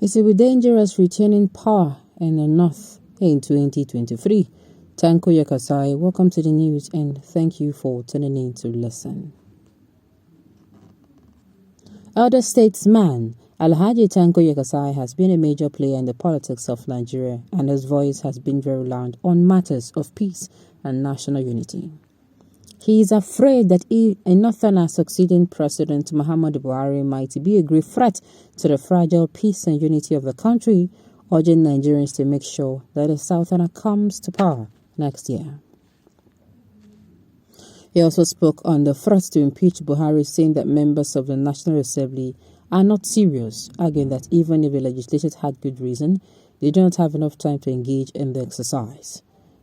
It will be dangerous retaining power in the north in 2023. Tanko Yakassai, welcome to the news and thank you for tuning in to listen. Elder statesman Alhaji Tanko Yakassai has been a major player in the politics of Nigeria, and his voice has been very loud on matters of peace and national unity. He is afraid that a northerner succeeding President Muhammadu Buhari might be a great threat to the fragile peace and unity of the country, urging Nigerians to make sure that a southerner comes to power next year. He also spoke on the threat to impeach Buhari, saying that members of the National Assembly are not serious, arguing that even if the legislators had good reason, they do not have enough time to engage in the exercise.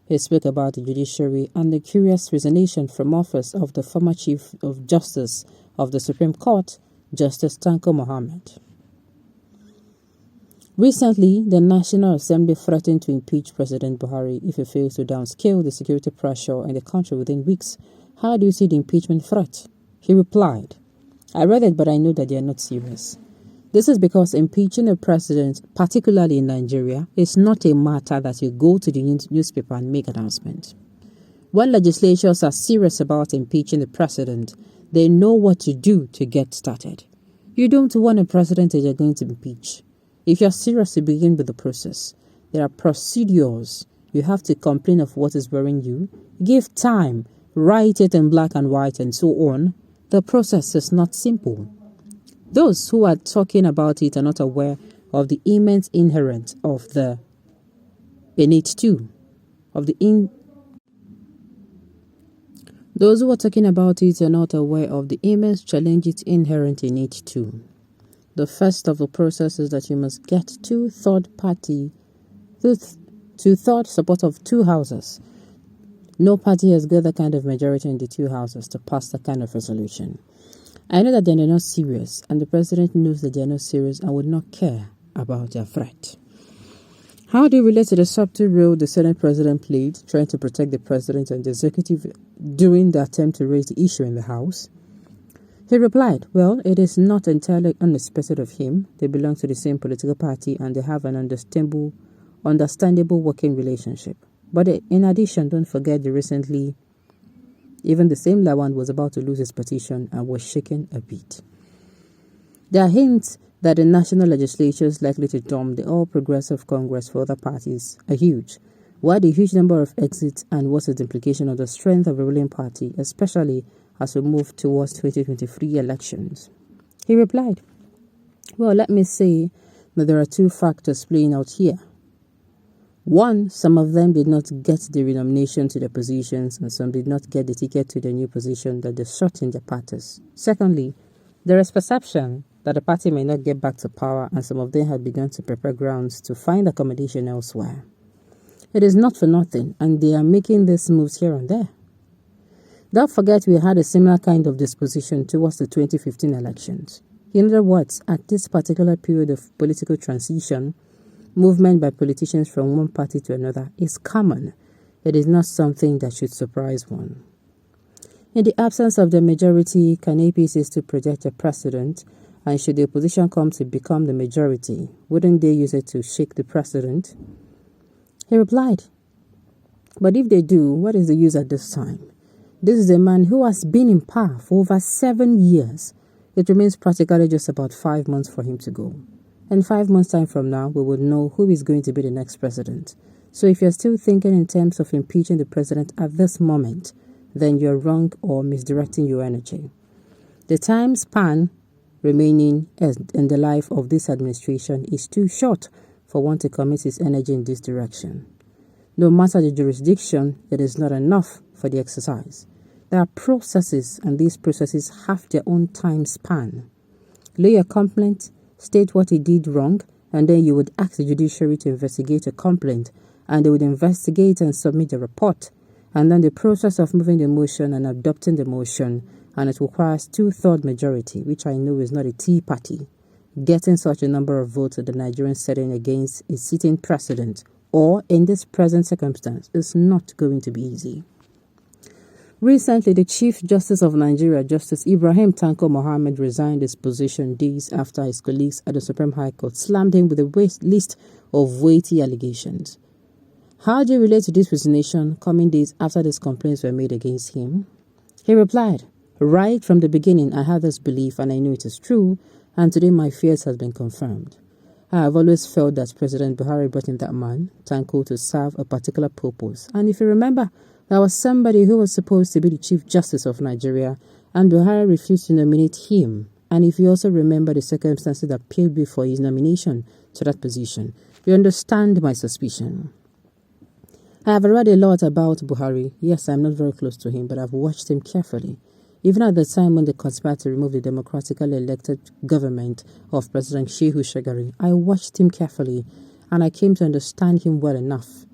He spoke about the judiciary and the curious resignation from office of the former Chief of Justice of the Supreme Court, Justice Tanko Mohammed. Recently, the National Assembly threatened to impeach President Buhari if he fails to downscale the security pressure in the country within weeks. How do you see the impeachment threat? He replied, I read it, but I know that they are not serious. This is because impeaching a president, particularly in Nigeria, is not a matter that you go to the newspaper and make announcement. When legislatures are serious about impeaching the president, they know what to do to get started. You don't want a president that you're going to impeach. If you're serious to begin with the process, there are procedures. You have to complain of what is worrying you, give time, write it in black and white, and so on. The process is not simple. Those who are talking about it are not aware of the immense inherent of the innate too. Those who are talking about it are not aware of the immense challenges inherent in it too. The first of the process is that you must get two-third support of two houses. No party has got that kind of majority in the two houses to pass that kind of resolution. I know that they are not serious, and the president knows that they are not serious and would not care about their threat. How do you relate to the subtle role the Senate president played, trying to protect the president and the executive during the attempt to raise the issue in the House? He replied, well, it is not entirely unexpected of him. They belong to the same political party and they have an understandable working relationship. But in addition, don't forget even the same Lawan was about to lose his petition and was shaken a bit. There are hints that the national legislature is likely to dump the All Progressive Congress for other parties are huge. Why the huge number of exits and what is the implication of the strength of the ruling party, especially as we move towards 2023 elections? He replied, well, let me say that there are two factors playing out here. One, some of them did not get the renomination to their positions and some did not get the ticket to their new position that they sought in their parties. Secondly, there is perception that the party may not get back to power and some of them had begun to prepare grounds to find accommodation elsewhere. It is not for nothing and they are making these moves here and there. Don't forget we had a similar kind of disposition towards the 2015 elections. In other words, at this particular period of political transition, movement by politicians from one party to another is common. It is not something that should surprise one. In the absence of the majority, can APC still project a precedent? And should the opposition come to become the majority, wouldn't they use it to shake the precedent? He replied, but if they do, what is the use at this time? This is a man who has been in power for over 7 years. It remains practically just about 5 months for him to go. And 5 months' time from now, we will know who is going to be the next president. So if you're still thinking in terms of impeaching the president at this moment, then you're wrong or misdirecting your energy. The time span remaining in the life of this administration is too short for one to commit his energy in this direction. No matter the jurisdiction, it is not enough for the exercise. There are processes, and these processes have their own time span. Lay a complaint, state what he did wrong, and then you would ask the judiciary to investigate a complaint, and they would investigate and submit a report. And then the process of moving the motion and adopting the motion, and it requires 2/3 majority, which I know is not a tea party. Getting such a number of votes at the Nigerian setting against a sitting president, or in this present circumstance, is not going to be easy. Recently, the Chief Justice of Nigeria, Justice Ibrahim Tanko Mohammed, resigned his position days after his colleagues at the Supreme High Court slammed him with a list of weighty allegations. How do you relate to this resignation coming days after these complaints were made against him? He replied, "Right from the beginning, I had this belief and I knew it is true, and today my fears has been confirmed. I have always felt that President Buhari brought in that man, Tanko, to serve a particular purpose. And if you remember, there was somebody who was supposed to be the Chief Justice of Nigeria, and Buhari refused to nominate him. And if you also remember the circumstances that paved before his nomination to that position, you understand my suspicion. I have read a lot about Buhari. Yes, I'm not very close to him, but I've watched him carefully. Even at the time when they conspired to remove the democratically elected government of President Shehu Shagari, I watched him carefully and I came to understand him well enough.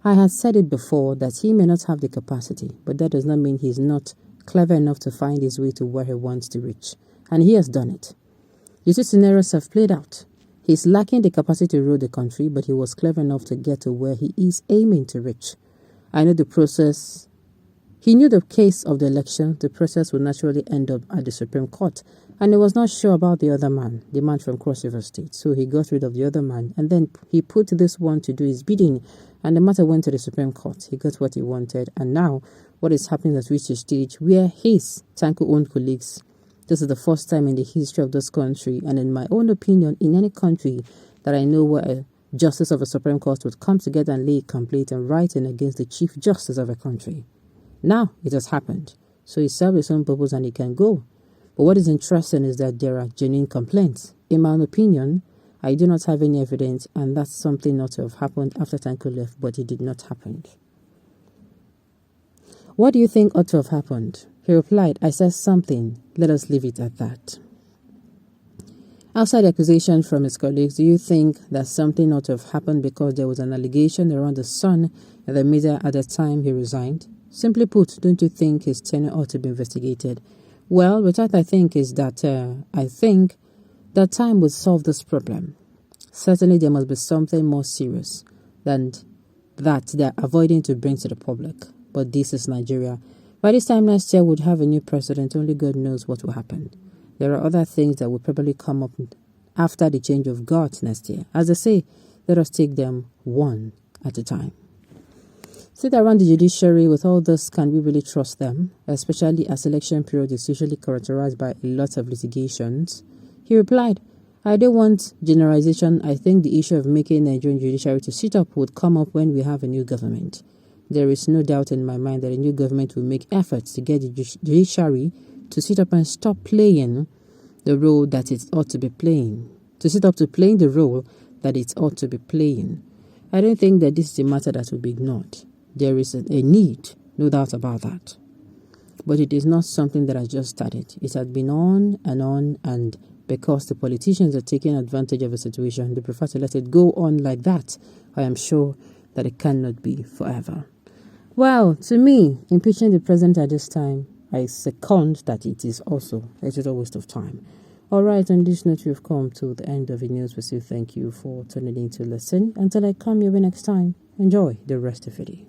I had said it before that he may not have the capacity, but that does not mean he's not clever enough to find his way to where he wants to reach. And he has done it. The two scenarios have played out. He's lacking the capacity to rule the country, but he was clever enough to get to where he is aiming to reach. I know the process. He knew the case of the election, the process would naturally end up at the Supreme Court, and he was not sure about the other man, the man from Cross River State. So he got rid of the other man, and then he put this one to do his bidding, and the matter went to the Supreme Court. He got what he wanted, and now what is happening has reached a stage where his Tanko-owned colleagues, this is the first time in the history of this country, and in my own opinion, in any country that I know where a justice of a Supreme Court would come together and lay a complaint and writing against the Chief Justice of a country. Now it has happened, so he served his own purpose and he can go. But what is interesting is that there are genuine complaints. In my own opinion, I do not have any evidence, and that's something not to have happened after Tanko left, but it did not happen. What do you think ought to have happened? He replied, "I said something. Let us leave it at that." Outside accusation from his colleagues, do you think that something ought to have happened because there was an allegation around the son in the media at the time he resigned? Simply put, don't you think his tenure ought to be investigated? Well, what I think is that I think that time will solve this problem. Certainly there must be something more serious than that they're avoiding to bring to the public. But this is Nigeria. By this time next year, we'll have a new president. Only God knows what will happen. There are other things that will probably come up after the change of guard next year. As I say, let us take them one at a time. Sit around the judiciary with all this, can we really trust them? Especially as election period is usually characterized by a lot of litigations. He replied, "I don't want generalization. I think the issue of making Nigerian judiciary to sit up would come up when we have a new government. There is no doubt in my mind that a new government will make efforts to get the judiciary to sit up and stop playing the role that it ought to be playing. To sit up to playing the role that it ought to be playing. I don't think that this is a matter that will be ignored. There is a need, no doubt about that. But it is not something that has just started. It has been on, and because the politicians are taking advantage of a situation, they prefer to let it go on like that. I am sure that it cannot be forever." Well, to me, impeaching the president at this time, I second that it is also a total waste of time. All right, on this note, we've come to the end of the news. We say thank you for tuning in to listen. Until I come your way next time, enjoy the rest of the day.